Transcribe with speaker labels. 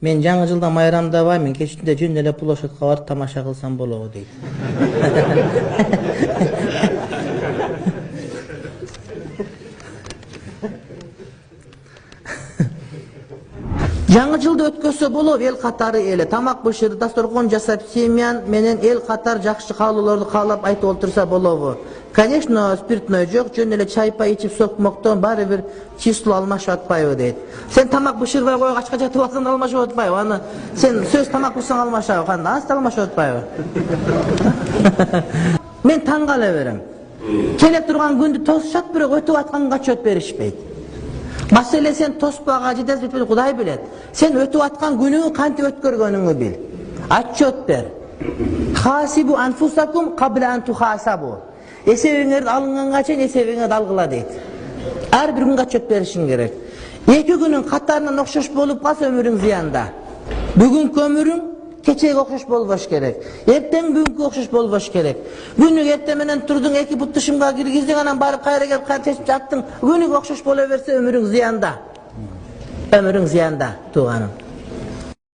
Speaker 1: Men жаңы жылда майрамдабаймын, кечинде жөн эле площадька барып тамаша кылсам болобу дейт. Жаңы жылды өткөсө болобу, эл катары эле тамак бышырып, дасторкон жасап, семьян менен эл катар жакшы каалоолорду каалап айтып олтурса болобу. Конечно, спиртной жок, жөн эле чай-пай ичип сокмоктон баары бир число алмашып атпайбы дейт. Сен тамак бышырбай койгачка жатып атканда алмашып атпайбы? Аны сен сөз тамак бышырсаң алмашабы, кандай? Аста алмашып атпайбы? Мен таң кала берем. Келе турган күндү тосушат, бирок өтүп атканга отчет беришпейт. Маселе сен тоспага жетесиз бетпейт, Кудай билет. Сен өтүп аткан күнүңү кантип өткөргөнүңдү бил. Отчет бер. Хасибу анфусакум кабла ан тухасабу. Эсебиңерди алынганга чейин эсебиңерди алгыла дейт. Ар бир күнгө отчет беришиң керек. Эки күнүң катарынан окшош болуп калса өмүрүң зыянда. Бүгүнкү өмүрүң кечеге окшош болбош керек. Эртең бүгүнкү окшош болбош керек. Күнү эртең менен турдуң, эки бут тышымга киргиздиң, анан барып кайра келип кайтып жаттың. Күнү окшош боло берсе өмүрүң зыянда. Өмүрүң зыянда, тууганым.